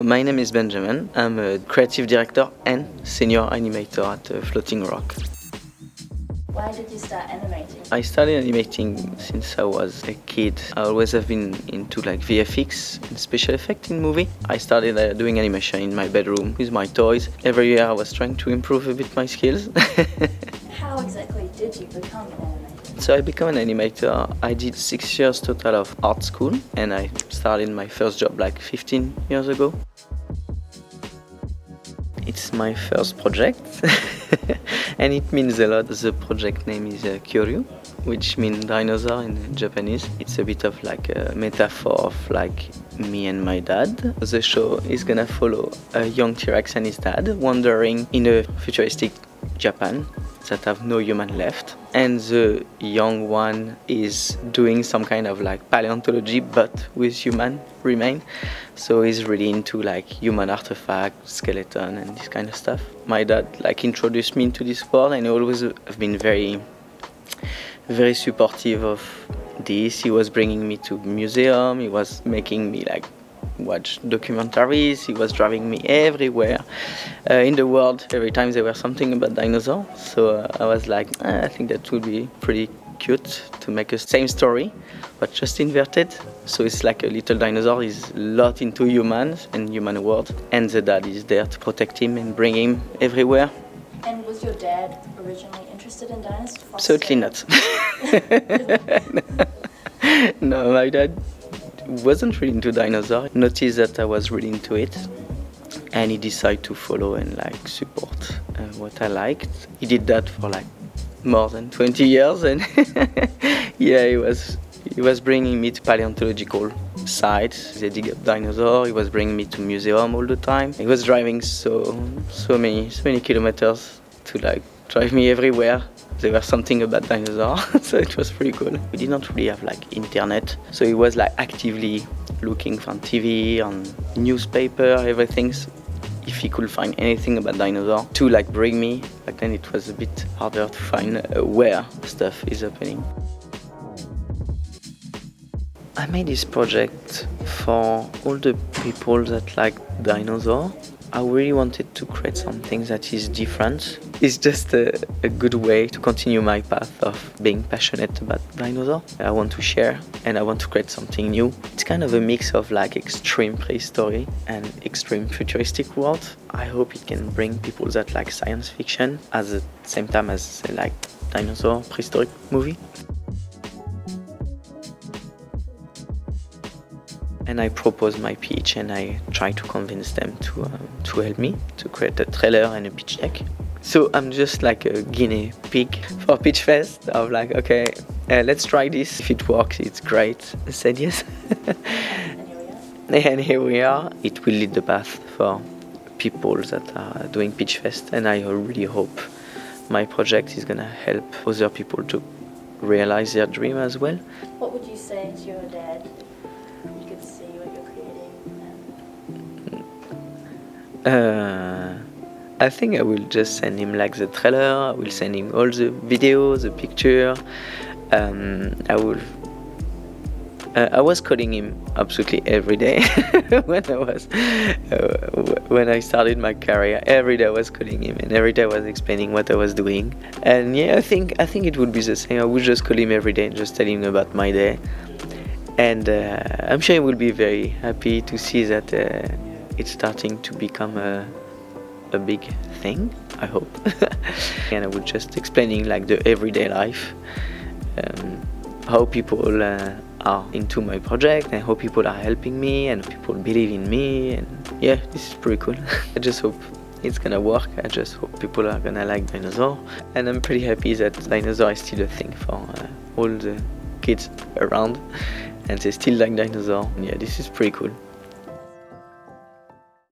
My name is Benjamin. I'm a creative director and senior animator at Floating Rock. Why did you start animating? I started animating since I was a kid. I always have been into VFX and special effects in movie. I started doing animation in my bedroom with my toys. Every year I was trying to improve a bit my skills. How exactly did you become an animator? So I became an animator. I did 6 years total of art school and I started my first job 15 years ago. It's my first project and it means a lot. The project name is KYORYU, which means dinosaur in Japanese. It's a bit of a metaphor of me and my dad. The show is gonna follow a young T-Rex and his dad wandering in a futuristic Japan that have no human left, and the young one is doing some kind of paleontology but with human remain, so he's really into human artifact, skeleton and this kind of stuff. My dad introduced me into this world and he always have been very supportive of this. He was bringing me to museum, he was making me watch documentaries, he was driving me everywhere in the world. Every time there was something about dinosaurs, so I was I think that would be pretty cute to make a same story but just inverted. So it's a little dinosaur is a lot into humans and human world, and the dad is there to protect him and bring him everywhere. And was your dad originally interested in dinosaurs? Absolutely not. No, my dad wasn't really into dinosaurs. Noticed that I was really into it and he decided to follow and support what I liked. He did that for more than 20 years and yeah, he was bringing me to paleontological sites. They dig up dinosaurs. He was bringing me to museum all the time. He was driving so many kilometers to drive me everywhere. There was something about dinosaurs, so it was pretty cool. We did not really have internet, so he was actively looking on TV, on newspaper, everything. So if he could find anything about dinosaurs to bring me, then it was a bit harder to find where stuff is happening. I made this project for all the people that like dinosaurs. I really wanted to create something that is different. It's just a good way to continue my path of being passionate about dinosaurs. I want to share and I want to create something new. It's kind of a mix of extreme prehistory and extreme futuristic world. I hope it can bring people that like science fiction at the same time as they like dinosaur prehistoric movie. And I proposed my pitch and I tried to convince them to help me to create a trailer and a pitch deck. So I'm just a guinea pig for Pitch Fest. I'm okay, let's try this. If it works, it's great. I said yes. And here we are. It will lead the path for people that are doing Pitch Fest, and I really hope my project is gonna help other people to realize their dream as well. What would you say to your dad? See what you're creating? I think I will just send him the trailer. I will send him all the videos, the picture. I was calling him absolutely every day when I started my career. Every day I was calling him and every day I was explaining what I was doing. And yeah, I think it would be the same. I would just call him every day and just tell him about my day. And I'm sure he will be very happy to see that it's starting to become a big thing, I hope. And I was just explaining the everyday life, how people are into my project and how people are helping me and people believe in me. And yeah, this is pretty cool. I just hope it's gonna work. I just hope people are gonna like dinosaurs. And I'm pretty happy that dinosaur is still a thing for all the kids around. And they still like dinosaurs. Yeah, this is pretty cool.